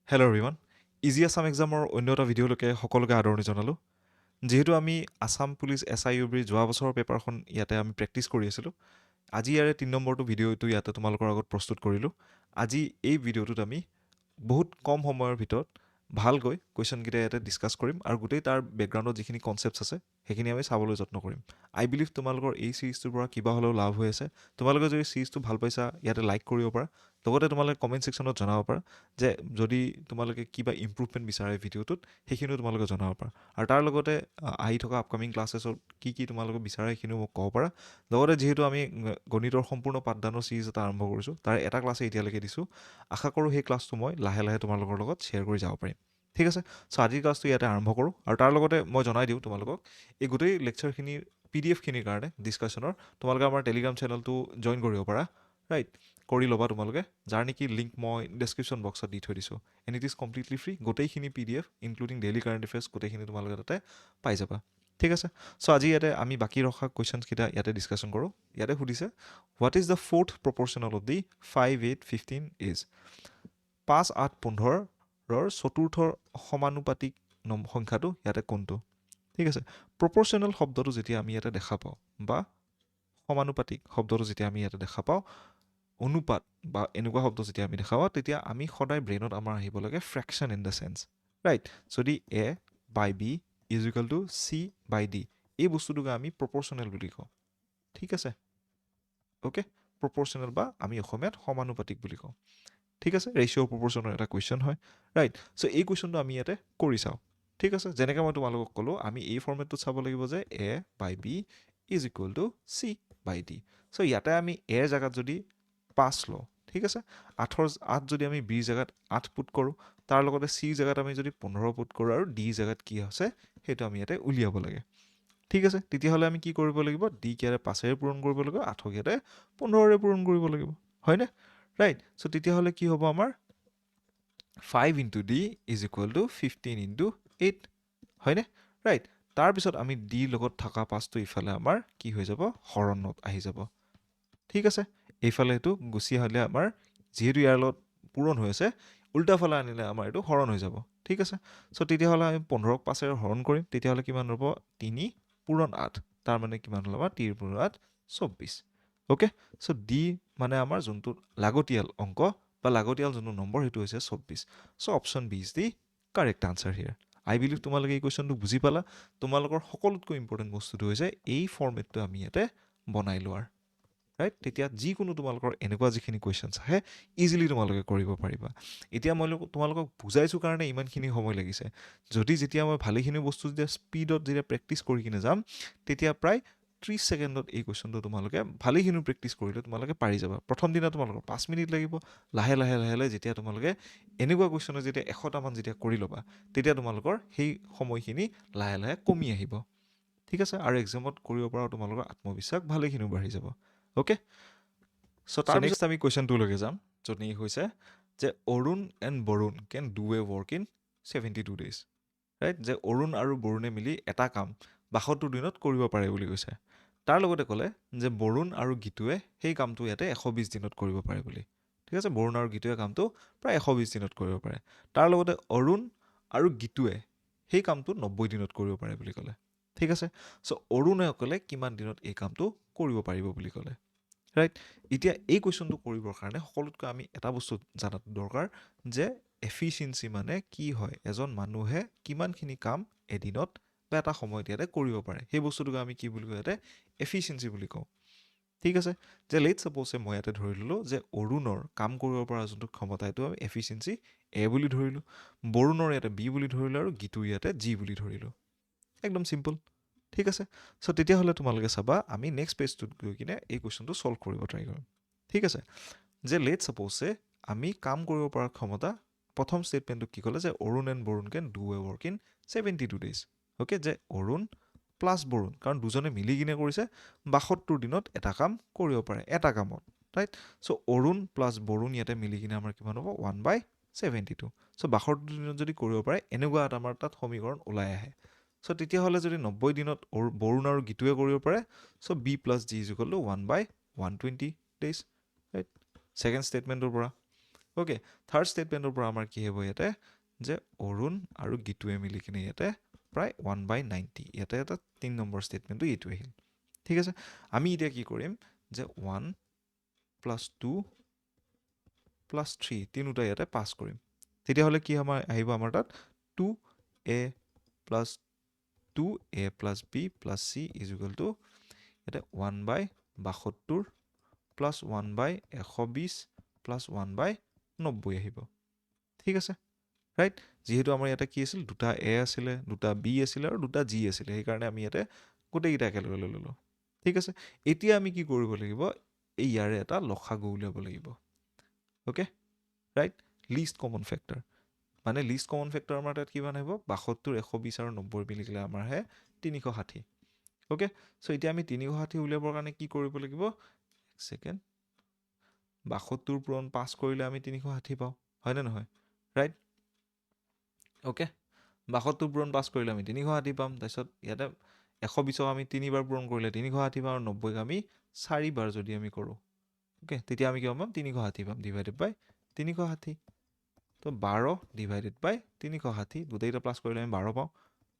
Hello' everyone easy Assam এক্সামৰ অন্য এটা ভিডিঅ'লৈকে সকলোকে আদৰণি জনালোঁ যিহেতু আমি আছাম পুলিচ SIUB যোৱা বছৰৰ পেপাৰখন ইয়াতে আমি প্ৰেক্টিছ কৰি আছিলোঁ আজি ইয়াৰে ৩ নম্বৰটো ভিডিঅ'টো ইয়াতে তোমালোকৰ আগত প্ৰস্তুত কৰিলোঁ আজি এই ভিডিঅ'টোত আমি বহুত কম সময়ৰ ভিতৰত ভালকৈ কুৱেশ্যনকেইটা ইয়াতে ডিছকাছ কৰিম আৰু গোটেই তাৰ বেকগ্ৰাউণ্ডত যিখিনি কনচেপ্টছ আছে সেইখিনি আমি চাবলৈ যত্ন কৰিম আই বিলিভ তোমালোকৰ এই ছিৰিজটোৰ পৰা কিবা হ'লেও লাভ হৈ আছে তোমালোকে যদি ছিৰিজটো ভাল পাইছা ইয়াতে লাইক কৰিব পাৰা লগতে তোমালোকে কমেণ্ট ছেকশ্যনত জনাব পাৰা যে যদি তোমালোকে কিবা ইম্প্ৰুভমেণ্ট বিচাৰে ভিডিঅ'টোত সেইখিনিও তোমালোকে জনাব পাৰা আৰু তাৰ লগতে আহি থকা আপকামিং ক্লাছেছত কি তোমালোকে বিচাৰে সেইখিনিও মোক ক'ব পাৰা লগতে যিহেতু আমি গণিতৰ সম্পূৰ্ণ পাঠদানৰ ছিৰিজ এটা আৰম্ভ কৰিছোঁ তাৰ এটা ক্লাছে এতিয়ালৈকে দিছোঁ আশা কৰোঁ সেই ক্লাছটো মই লাহে লাহে তোমালোকৰ লগত শ্বেয়াৰ কৰি যাব পাৰিম ঠিক আছে চ' আজিৰ ক্লাছটো ইয়াতে আৰম্ভ কৰোঁ আৰু তাৰ লগতে মই জনাই দিওঁ তোমালোকক এই গোটেই লেকচাৰখিনিৰ PDF-খিনিৰ কাৰণে ডিছকাশ্যনৰ তোমালোকে আমাৰ টেলিগ্ৰাম চেনেলটো জইন কৰিব পাৰা ৰাইট কৰি ল'বা তোমালোকে যাৰ নেকি লিংক মই ডেছক্ৰিপশ্যন বক্সত দি থৈ দিছোঁ and it is completely free গোটেইখিনি PDF including daily current affairs গোটেইখিনি তোমালোকে তাতে পাই যাবা ঠিক আছে চ' আজি ইয়াতে আমি বাকী ৰখা কুৱেশ্যনছকেইটা ইয়াতে ডিছকাশ্যন কৰোঁ ইয়াতে সুধিছে what is the fourth proportional of the 5, 8, 15 is 5, 8, 15ৰ চতুৰ্থ সমানুপাতিক সংখ্যাটো ইয়াতে কোনটো ঠিক আছে প্ৰপৰ্চনেল শব্দটো যেতিয়া আমি ইয়াতে দেখা পাওঁ বা সমানুপাতিক শব্দটো যেতিয়া আমি ইয়াতে দেখা পাওঁ অনুপাত বা এনেকুৱা শব্দ যেতিয়া আমি দেখা পাওঁ তেতিয়া আমি সদায় ব্ৰেইনত আমাৰ আহিব লাগে fraction in the sense right যদি A by B is equal to C by D এই বস্তুটোকে আমি প্ৰপৰ্চনেল বুলি কওঁ ঠিক আছে অ'কে প্ৰপৰ্চনেল বা আমি অসমীয়াত সমানুপাতিক বুলি কওঁ ঠিক আছে ৰেচিঅ' প্ৰপৰ্চনৰ এটা কুৱেশ্যন হয় ৰাইট চ' এই কুৱেশ্যনটো আমি ইয়াতে কৰি চাওঁ ঠিক আছে যেনেকৈ মই তোমালোকক ক'লোঁ আমি এই ফৰ্মেটটোত চাব লাগিব যে A by B is equal to C by D so' ইয়াতে আমি এৰ জেগাত যদি 5 লওঁ ঠিক আছে 8 যদি আমি বিৰ জেগাত 8 পুট কৰোঁ তাৰ লগতে চিৰ জেগাত আমি যদি 15 পুট কৰোঁ আৰু ডিৰ জেগাত কি আছে সেইটো আমি ইয়াতে উলিয়াব লাগে ঠিক আছে তেতিয়াহ'লে আমি কি কৰিব লাগিব ডিক ইয়াতে 5ৰে পূৰণ কৰিব লাগিব 8ক ইয়াতে 15ৰে পূৰণ কৰিব লাগিব হয়নে ৰাইট চ' তেতিয়াহ'লে কি হ'ব আমাৰ 5 into D is equal two 15 into 8 হয়নে ৰাইট তাৰপিছত আমি ডিৰ লগত থকা 5টো ইফালে আমাৰ কি হৈ যাব হৰণত আহি যাব ঠিক আছে এইফালে এইটো গুচি আহিলে আমাৰ যিহেতু ইয়াৰ লগত পূৰণ হৈ আছে উল্টাফালে আনিলে আমাৰ এইটো হৰণ হৈ যাব ঠিক আছে চ' তেতিয়াহ'লে আমি 15ক 5ৰে হৰণ কৰিম তেতিয়াহ'লে কিমান হ'ব 3 পূৰণ 8 তাৰ মানে কিমান হ'ল আমাৰ 3 পূৰণ 8 24 অ'কে চ' ডি মানে আমাৰ যোনটো লাগতিয়াল অংক বা লাগতিয়াল যোনটো নম্বৰ সেইটো হৈছে 24 so' option B is the correct answer here I believe তোমালোকে এই কুৱেশ্যনটো বুজি পালা তোমালোকৰ সকলোতকৈ ইম্পৰ্টেণ্ট বস্তুটো হৈছে এই ফৰ্মেটটো আমি ইয়াতে বনাই লোৱাৰ ৰাইট তেতিয়া যিকোনো তোমালোকৰ এনেকুৱা যিখিনি কুৱেশ্যনছ আহে ইজিলি তোমালোকে কৰিব পাৰিবা এতিয়া মই তোমালোকক বুজাইছোঁ কাৰণে ইমানখিনি সময় লাগিছে যদি যেতিয়া মই ভালেখিনি বস্তু যেতিয়া স্পীডত যেতিয়া প্ৰেক্টিছ কৰি কিনে যাম তেতিয়া প্ৰায় 30 ছেকেণ্ডত এই কুৱেশ্যনটো তোমালোকে ভালেখিনি প্ৰেক্টিছ কৰিলে তোমালোকে পাৰি যাবা প্ৰথম দিনা তোমালোকৰ 5 মিনিট লাগিব লাহে লাহে লাহে লাহে যেতিয়া তোমালোকে এনেকুৱা কুৱেশ্যনৰ যেতিয়া 100টামান যেতিয়া কৰি ল'বা তেতিয়া তোমালোকৰ সেই সময়খিনি লাহে লাহে কমি আহিব ঠিক আছে আৰু এক্সামত কৰিব পৰা তোমালোকৰ আত্মবিশ্বাস ভালেখিনি বাঢ়ি যাব অ'কে চ' তাৰ নেক্সট আমি কুৱেশ্যনটোলৈকে যাম য'ত নেকি হৈছে যে Arun and Barun can do a work in 72 days right যে অৰুণ আৰু বৰুণে মিলি এটা কাম 72 দিনত কৰিব পাৰে বুলি কৈছে তাৰ লগতে ক'লে যে বৰুণ আৰু গীতুৱে সেই কামটো ইয়াতে 120 দিনত কৰিব পাৰে বুলি ঠিক আছে বৰুণ আৰু গীতুৱে কামটো প্ৰায় 120 দিনত কৰিব পাৰে তাৰ লগতে অৰুণ আৰু গীতুৱে সেই কামটো 90 দিনত কৰিব পাৰে বুলি ক'লে ঠিক আছে চ' অৰুণে ক'লে কিমান দিনত এই কামটো কৰিব পাৰিব বুলি ক'লে ৰাইট এতিয়া এই কুৱেশ্যনটো কৰিবৰ কাৰণে সকলোতকৈ আমি এটা বস্তু জানাটো দৰকাৰ যে এফিচিয়েঞ্চি মানে কি হয় এজন মানুহে কিমানখিনি কাম এদিনত বা এটা সময়ত ইয়াতে কৰিব পাৰে সেই বস্তুটোকে আমি কি বুলি কওঁ ইয়াতে এফিচিয়েঞ্চি বুলি কওঁ ঠিক আছে যে লেট ছাপ'জে মই ইয়াতে ধৰি ল'লোঁ যে অৰুণৰ কাম কৰিব পৰা যোনটো ক্ষমতা এইটো আমি এফিচিয়েঞ্চি এ বুলি ধৰিলোঁ বৰুণৰ ইয়াতে বি বুলি ধৰিলোঁ আৰু গীতুৰ ইয়াতে জি বুলি ধৰিলোঁ একদম চিম্পল ঠিক আছে চ' তেতিয়াহ'লে তোমালোকে চাবা আমি নেক্সট পেজটোত গৈ কিনে এই কুৱেশ্যনটো ছল্ভ কৰিব ট্ৰাই কৰিম ঠিক আছে যে লেট ছাপ'জে আমি কাম কৰিব পৰা ক্ষমতা প্ৰথম ষ্টেটমেণ্টটো কি ক'লে যে Arun and Barun can do a work in 72 days okay যে অৰুণ প্লাছ বৰুণ কাৰণ দুজনে মিলি কিনে কৰিছে 72 দিনত এটা কাম কৰিব পাৰে এটা কামত right so' Arun plus Barun ইয়াতে মিলি কিনে আমাৰ কিমান হ'ব 1/72 চ' 72 দিনত যদি কৰিব পাৰে এনেকুৱা এটা আমাৰ তাত সমীকৰণ ওলাই আহে চ' তেতিয়াহ'লে যদি 90 দিনত বৰুণ আৰু গীতুৱে কৰিব পাৰে so' B plus G is equal to 1/120 days right second ষ্টেটমেণ্টৰ পৰা অ'কে, থাৰ্ড ষ্টেটমেণ্টৰ পৰা আমাৰ কি হ'ব ইয়াতে যে অৰুণ আৰু গীতুৱে মিলি কিনে ইয়াতে প্ৰায় 1/90 ইয়াতে এটা 3 নম্বৰ ষ্টেটমেণ্টটো এইটো আহিল। ঠিক আছে, আমি এতিয়া কি কৰিম যে 1 + 2 + 3 তিনিটা ইয়াতে পাছ কৰিম। তেতিয়াহ'লে কি আহিব আমাৰ তাত 2a + 2a + b + c = ইয়াতে 1/72 + 1/120 + 1/90 আহিব। ঠিক আছে, ৰাইট? যিহেতু আমাৰ ইয়াতে কি আছিল, দুটা a আছিলে, দুটা b আছিলে আৰু দুটা g আছিলে, সেইকাৰণে আমি ইয়াতে গোটেইকেইটা একেলগে লৈ ল'লোঁ। ঠিক আছে, এতিয়া আমি কি কৰিব লাগিব, এই ইয়াৰে এটা লসাগু উলিয়াব লাগিব। Okay, right? List common factor, মানে লিষ্ট কমন ফেক্টৰ আমাৰ তাত কিমান আহিব, 72, 120 আৰু 90 মিলি কিনে আমাৰ আহে 360। অ'কে, চ' এতিয়া আমি 360 উলিয়াবৰ কাৰণে কি কৰিব লাগিব, এক ছেকেণ্ড, 72 পূৰণ 5 কৰিলে আমি 360 পাওঁ, হয়নে নহয়? ৰাইট? অ'কে, 72 পূৰণ 5 কৰিলে আমি 360 পাম। তাৰপিছত ইয়াতে 120ক আমি 3বাৰ পূৰণ কৰিলে 360 পাম, আৰু 90ক আমি 4বাৰ যদি আমি কৰোঁ, অ'কে, তেতিয়া আমি কি পাম, 360 পাম, ডিভাইডেড বাই 360। তো 12 ডিভাইডেড বাই 360, গোটেইকেইটা প্লাছ কৰিলে আমি 12 পাওঁ।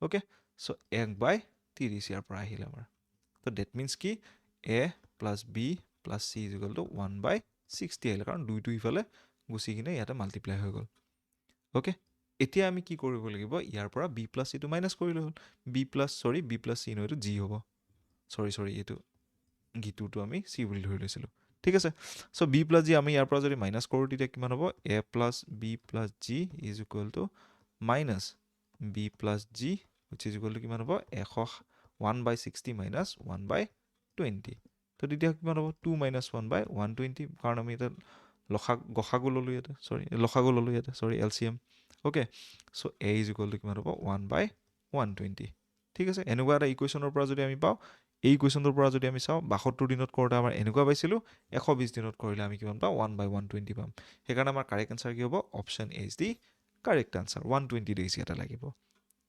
অ'কে, চ' 1/30 ইয়াৰ পৰা আহিলে আমাৰ। তো ডেট মিনছ কি, a + b + c = 1/60 আহিলে, কাৰণ 2টো ইফালে গুচি কিনে ইয়াতে মাল্টিপ্লাই হৈ গ'ল। অ'কে, এতিয়া আমি কি কৰিব লাগিব, ইয়াৰ পৰা b + c টো মাইনাছ কৰিলে হ'ল। b + c নহয়, এইটো g হ'ব। চৰি এইটো গীতুটো আমি c বুলি ধৰি লৈছিলোঁ। ঠিক আছে, চ' b + g আমি ইয়াৰ পৰা যদি মাইনাছ কৰোঁ, তেতিয়া কিমান হ'ব, a + b + g = -b + g = কিমান হ'ব, 1/60 - 1/20। তো তেতিয়া কিমান হ'ব, 2 - 1/120, কাৰণ আমি এতিয়া লসাগু ল'লোঁ ইয়াতে, LCM। অ'কে, চ' a = কিমান হ'ব, 1/120। ঠিক আছে, এনেকুৱা এটা ইকুৱেশ্যনৰ পৰা যদি আমি পাওঁ, এই ইকুৱেশ্যনটোৰ পৰা যদি আমি চাওঁ, 72 দিনত কৰোঁতে আমাৰ এনেকুৱা পাইছিলোঁ, 120 দিনত কৰিলে আমি কিমান পাওঁ, 1/120 পাম। সেইকাৰণে আমাৰ কাৰেক্ট আনচাৰ কি হ'ব, option A is the correct answer, 120 days ইয়াতে লাগিব।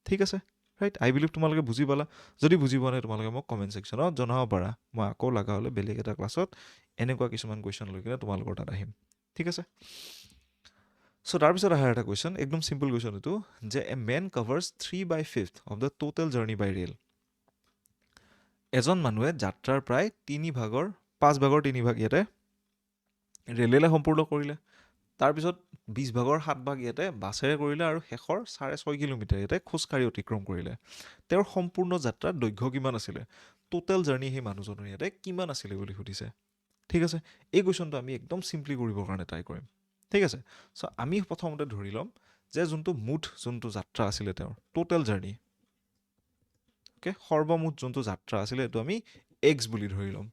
ঠিক আছে, ৰাইট? আই বিলিভ তোমালোকে বুজি পালা। যদি বুজি পোৱা নাই, তোমালোকে মোক কমেণ্ট ছেকশ্যনত জনাব পাৰা। মই আকৌ লগা হ'লে বেলেগ এটা ক্লাছত এনেকুৱা কিছুমান কুৱেশ্যন লৈ কিনে তোমালোকৰ তাত আহিম। ঠিক আছে, চ' তাৰপিছত আহাৰ এটা কুৱেশ্যন, একদম চিম্পল কুৱেশ্যন এইটো, যে a man covers 3/5 of the total journey by rail. এজন মানুহে যাত্ৰাৰ প্ৰায় 5 ভাগৰ 3 ভাগ ইয়াতে ৰেলেৰে সম্পূৰ্ণ কৰিলে। তাৰপিছত 20 ভাগৰ 7 ভাগ ইয়াতে বাছেৰে কৰিলে, আৰু শেষৰ 6.5 কিলোমিটাৰ ইয়াতে খোজকাঢ়ি অতিক্ৰম কৰিলে। তেওঁৰ সম্পূৰ্ণ যাত্ৰাৰ দৈৰ্ঘ্য কিমান আছিলে, টোটেল জাৰ্ণি সেই মানুহজনৰ ইয়াতে কিমান আছিলে বুলি সুধিছে। ঠিক আছে, এই কুৱেশ্যনটো আমি একদম চিম্পলি কৰিবৰ কাৰণে ট্ৰাই কৰিম। ঠিক আছে, চ' আমি প্ৰথমতে ধৰি ল'ম যে যোনটো যাত্ৰা আছিলে তেওঁৰ টোটেল জাৰ্ণি, অ'কে, সৰ্বমুঠ যোনটো যাত্ৰা আছিলে, এইটো আমি এক্স বুলি ধৰি ল'ম।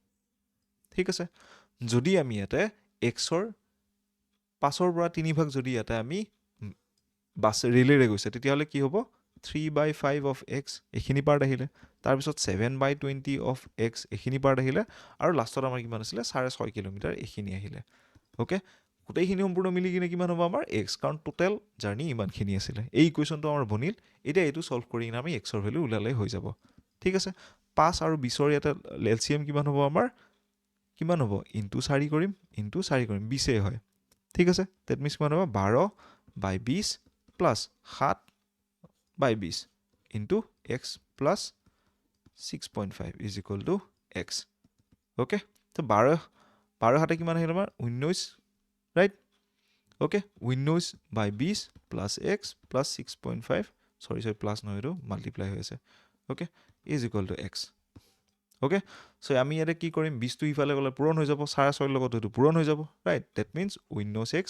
ঠিক আছে, যদি আমি ইয়াতে এক্সৰ 5ৰ পৰা 3 ভাগ যদি ইয়াতে আমি ৰেলেৰে গৈছে, তেতিয়াহ'লে কি হ'ব, 3/5 অফ এক্স এইখিনি পাৰ্ট আহিলে, তাৰপিছত 7/20 অফ এক্স এইখিনি পাৰ্ট আহিলে, আৰু লাষ্টত আমাৰ কিমান আছিলে, 6.5 কিলোমিটাৰ এইখিনি আহিলে। অ'কে, গোটেইখিনি সম্পূৰ্ণ মিলি কিনে কিমান হ'ব আমাৰ এক্স, কাৰণ টোটেল জাৰ্ণি ইমানখিনি আছিলে। এই ইকুৱেশ্যনটো আমাৰ বনিল। এতিয়া এইটো চল্ভ কৰি কিনে আমি এক্সৰ ভেলু ওলালেই হৈ যাব। ঠিক আছে, 5 আৰু 20ৰ ইয়াতে LCM কিমান হ'ব আমাৰ, কিমান হ'ব, ইনটু 4 কৰিম, 20 হয়। ঠিক আছে, ডেট মিনছ কিমান হ'ব, 12/20 plus 7/20 into x plus 6.5 = x. Okay, তো 12 কিমান আহিল আমাৰ, 19, right? Okay, 19/20 plus x plus 6.5, চৰি প্লাছ নহয়, এইটো মাল্টিপ্লাই হৈ আছে। Okay, = x. অ'কে, চ' আমি ইয়াতে কি কৰিম, 20টো ইফালে গ'লে পূৰণ হৈ যাব, 6.5 লগত এইটো পূৰণ হৈ যাব, right? That means 19x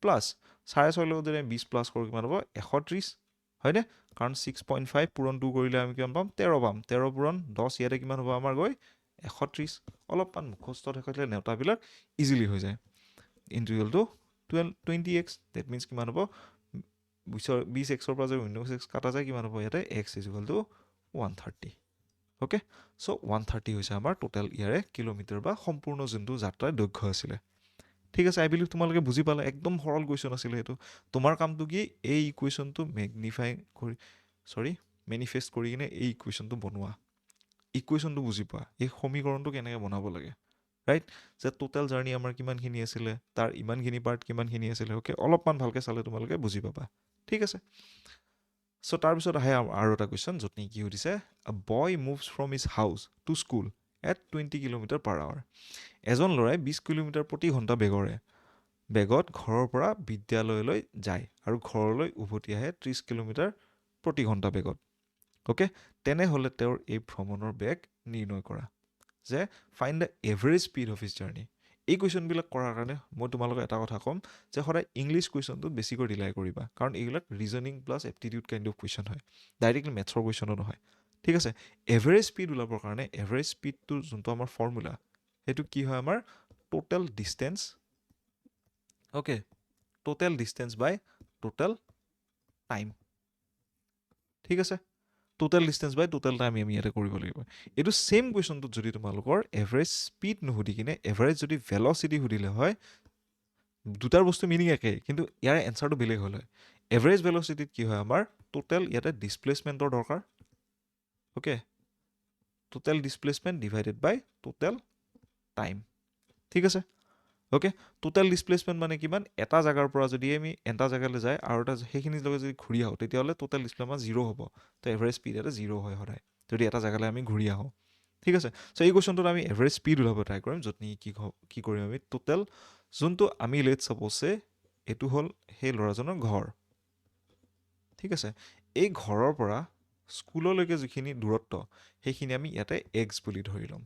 plus 6.5 লগত যদি আমি 20 প্লাছ কৰোঁ, কিমান হ'ব, 130, হয়নে? কাৰণ 6.5 পূৰণ 2 কৰিলে আমি কিমান পাম, 13 পাম। 13 পূৰণ 10 ইয়াতে কিমান হ'ব আমাৰ গৈ, 130। অলপমান মুখস্থ থাকিলে নেওতাবিলাক ইজিলি হৈ যায়। ইণ্টিগ্ৰেলটো 20x, ডেট মিনছ কিমান হ'ব, 20xৰ পৰা যদি 19x কাটা যায়, কিমান হ'ব ইয়াতে, x = 130। অ'কে, চ' 130 হৈছে আমাৰ টোটেল ইয়াৰে কিলোমিটাৰ বা সম্পূৰ্ণ যোনটো যাত্ৰাৰ দৈৰ্ঘ্য আছিলে। ঠিক আছে, আই বিলিভ তোমালোকে বুজি পালা। একদম সৰল কুৱেশ্যন আছিলে এইটো। তোমাৰ কামটো কি, এই ইকুৱেশ্যনটো মেনিফেষ্ট কৰি কিনে এই ইকুৱেশ্যনটো বনোৱা, ইকুৱেশ্যনটো বুজি পোৱা, এই সমীকৰণটো কেনেকৈ বনাব লাগে, ৰাইট যে টোটেল জাৰ্ণি আমাৰ কিমানখিনি আছিলে তাৰ ইমানখিনি পাৰ্ট কিমানখিনি আছিলে অ'কে অলপমান ভালকৈ চালে তোমালোকে বুজি পাবা ঠিক আছে চ' তাৰপিছত আহে আৰু এটা কুৱেশ্যন য'ত নেকি কি সুধিছে a boy moves from his house to school at 20 kilometre per hour এজন ল'ৰাই 20 কিলোমিটাৰ প্ৰতি ঘণ্টা বেগত ঘৰৰ পৰা বিদ্যালয়লৈ যায় আৰু ঘৰলৈ উভতি আহে 30 কিলোমিটাৰ প্ৰতি ঘণ্টা বেগত অ'কে তেনেহ'লে তেওঁৰ এই ভ্ৰমণৰ বেগ নিৰ্ণয় কৰা যে find the average speed of his journey এই কুৱেশ্যনবিলাক কৰাৰ কাৰণে মই তোমালোকক এটা কথা ক'ম যে সদায় ইংলিছ কুৱেশ্যনটোত বেছিকৈ ৰিলাই কৰিবা কাৰণ এইবিলাক reasoning plus aptitude kind of question হয় ডাইৰেক্টলি মেথছৰ কুৱেশ্যনো নহয় ঠিক আছে এভাৰেজ স্পীড ওলাবৰ কাৰণে এভাৰেজ স্পীডটোৰ যোনটো আমাৰ ফৰ্মুলা সেইটো কি হয় আমাৰ total distance okay total distance by total time ঠিক আছে total distance by total time আমি ইয়াতে কৰিব লাগিব এইটো ছেইম কুৱেশ্যনটোত যদি তোমালোকৰ এভাৰেজ স্পীড নুসুধি কিনে এভাৰেজ যদি ভেলচিটি সুধিলে হয় দুটাৰ বস্তু মিনিং একেই কিন্তু ইয়াৰ এনচাৰটো বেলেগ হ'ল হয় এভাৰেজ ভেলচিটিত কি হয় আমাৰ টোটেল ইয়াতে ডিছপ্লেচমেণ্টৰ দৰকাৰ অ'কে টোটেল ডিছপ্লেচমেণ্ট ডিভাইডেড বাই টোটেল টাইম ঠিক আছে অ'কে টোটেল ডিছপ্লেচমেণ্ট মানে কিমান এটা জেগাৰ পৰা যদি আমি এটা জেগালৈ যায় আৰু এটা সেইখিনি জেগা যদি ঘূৰি আহোঁ তেতিয়াহ'লে টোটেল ডিছপ্লেচমেণ্ট 0 হ'ব তো এভাৰেজ স্পীড এটা 0 হয় সদায় যদি এটা জেগালৈ আমি ঘূৰি আহোঁ ঠিক আছে চ' এই কুৱেশ্যনটোত আমি এভাৰেজ স্পীড ওলাব ট্ৰাই কৰিম য'ত নেকি কি কৰিম আমি টোটেল যোনটো আমি লেট ছাপ'জে এইটো হ'ল সেই ল'ৰাজনৰ ঘৰ ঠিক আছে এই ঘৰৰ পৰা স্কুললৈকে যিখিনি দূৰত্ব সেইখিনি আমি ইয়াতে এক্স বুলি ধৰি ল'ম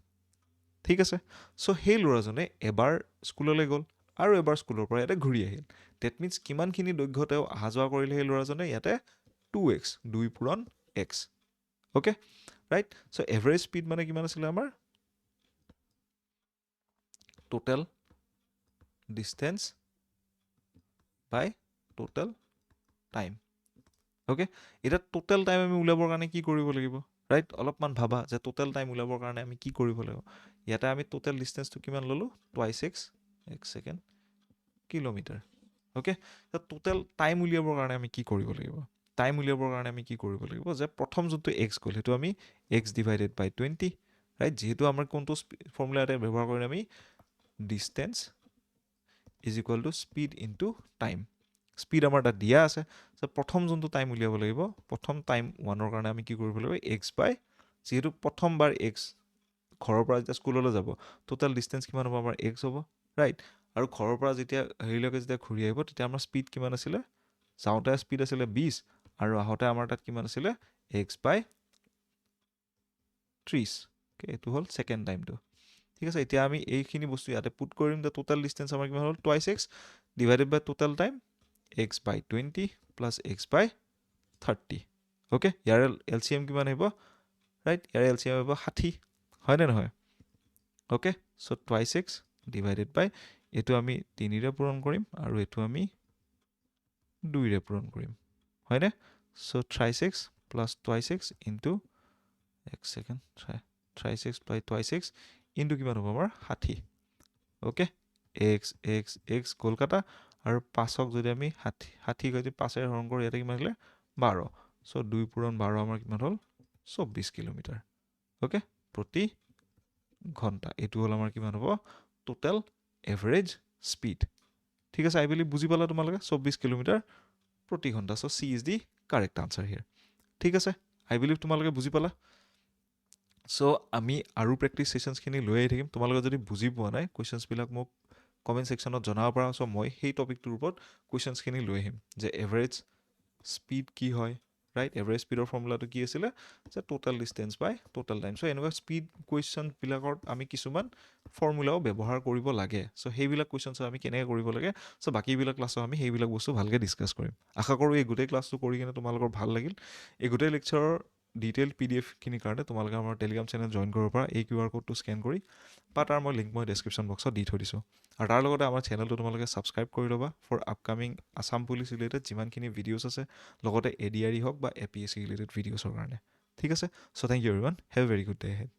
ঠিক আছে চ' সেই ল'ৰাজনে এবাৰ স্কুললৈ গ'ল আৰু এবাৰ স্কুলৰ পৰা ইয়াতে ঘূৰি আহিল ডেট মিনছ কিমানখিনি দৈৰ্ঘ্য তেওঁ অহা যোৱা কৰিলে সেই ল'ৰাজনে ইয়াতে 2x 2 পূৰণ x okay right so' average speed মানে কিমান আছিলে আমাৰ total distance by total time okay এতিয়া টোটেল টাইম আমি উলিয়াবৰ কাৰণে কি কৰিব লাগিব ৰাইট অলপমান ভাবা যে টোটেল টাইম উলিয়াবৰ কাৰণে আমি কি কৰিব লাগিব ইয়াতে আমি টোটেল ডিষ্টেঞ্চটো কিমান ল'লোঁ টুৱাইছ এক্স এক second kilometre okay total time উলিয়াবৰ কাৰণে আমি কি কৰিব লাগিব টাইম উলিয়াবৰ কাৰণে আমি কি কৰিব লাগিব যে প্ৰথম যোনটো এক্স গ'ল সেইটো আমি এক্স ডিভাইডেড বাই 20 ৰাইট যিহেতু আমাৰ কোনটো ফৰ্মুলা এটা ব্যৱহাৰ কৰি আমি distance is equal two speed into time speed আমাৰ তাত দিয়া আছে চ' প্ৰথম যোনটো টাইম উলিয়াব লাগিব প্ৰথম টাইম 1ৰ কাৰণে আমি কি কৰিব লাগিব এক্স বাই যিহেতু প্ৰথমবাৰ এক্স ঘৰৰ পৰা যেতিয়া স্কুললৈ যাব টোটেল ডিষ্টেঞ্চ কিমান হ'ব আমাৰ এক্স হ'ব ৰাইট আৰু ঘৰৰ পৰা যেতিয়া হেৰিলৈকে যেতিয়া ঘূৰি আহিব তেতিয়া আমাৰ স্পীড কিমান আছিলে যাওঁতে স্পীড আছিলে 20 আৰু আহোঁতে আমাৰ তাত কিমান আছিলে এক্স বাই 30 এইটো হ'ল ছেকেণ্ড টাইমটো ঠিক আছে এতিয়া আমি এইখিনি বস্তু ইয়াতে পুট কৰিম যে টোটেল ডিষ্টেঞ্চ আমাৰ কিমান হ'ল টুৱাইছ এক্স ডিভাইডেড বাই টোটেল টাইম এক্স বাই 20 প্লাছ এক্স বাই 30 অ'কে ইয়াৰ LCM কিমান আহিব ৰাইট ইয়াৰ LCM আহিব 60 হয়নে নহয় okay so' twice x divided by এইটো আমি 3ৰে পূৰণ কৰিম আৰু এইটো আমি 2ৰে পূৰণ কৰিম হয়নে so' thrice x plus twice x into এক second thrice x plus twice x into কিমান হ'ব আমাৰ 60 অ'কে এক্স কলকাতা আৰু 5ক যদি আমি 60 যদি 5ৰে হৰণ কৰোঁ ইয়াতে কিমান আছিলে 12 চ' 2 পূৰণ 12 আমাৰ কিমান হ'ল 24 কিলোমিটাৰ অ'কে প্ৰতি ঘণ্টা এইটো হ'ল আমাৰ কিমান হ'ব টোটেল এভাৰেজ স্পীড ঠিক আছে আই বিলিভ বুজি পালা তোমালোকে 24 কিলোমিটাৰ প্ৰতি ঘণ্টা so' C is the correct answer here ঠিক আছে আই বিলিভ তোমালোকে বুজি পালা চ' আমি আৰু প্ৰেক্টিচ ছেশ্যনছখিনি লৈ আহি থাকিম তোমালোকে যদি বুজি পোৱা নাই কুৱেশ্যনছবিলাক মোক কমেণ্ট ছেকশ্যনত জনাব পাৰা চ' মই সেই টপিকটোৰ ওপৰত কুৱেশ্যনছখিনি লৈ আহিম যে এভাৰেজ স্পীড কি হয় ৰাইট এভাৰেজ স্পীডৰ ফৰ্মুলাটো কি আছিলে যে total distance by total time চ' এনেকুৱা স্পীড কুৱেশ্যনবিলাকত আমি কিছুমান ফৰ্মুলাও ব্যৱহাৰ কৰিব লাগে চ' সেইবিলাক কুৱেশ্যনছ আমি কেনেকৈ কৰিব লাগে চ' বাকীবিলাক ক্লাছত আমি সেইবিলাক বস্তু ভালকৈ ডিছকাছ কৰিম আশা কৰোঁ এই গোটেই ক্লাছটো কৰি কিনে তোমালোকৰ ভাল লাগিল এই গোটেই লেকচাৰৰ ডিটেইল PDF-খিনিৰ কাৰণে তোমালোকে আমাৰ টেলিগ্ৰাম চেনেল জইন কৰিব পাৰা এই QR কোডটো স্কেন কৰি বা তাৰ মই লিংক মই ডেছক্ৰিপশ্যন বক্সত দি থৈ দিছোঁ আৰু তাৰ লগতে আমাৰ চেনেলটো তোমালোকে ছাবস্ক্ৰাইব কৰি ল'বা for upcoming Assam police related যিমানখিনি ভিডিঅ'ছ আছে লগতে ADRE হওক বা APSC ৰিলেটেড ভিডিঅ'ছৰ কাৰণে ঠিক আছে so' thank you everyone have a very good day head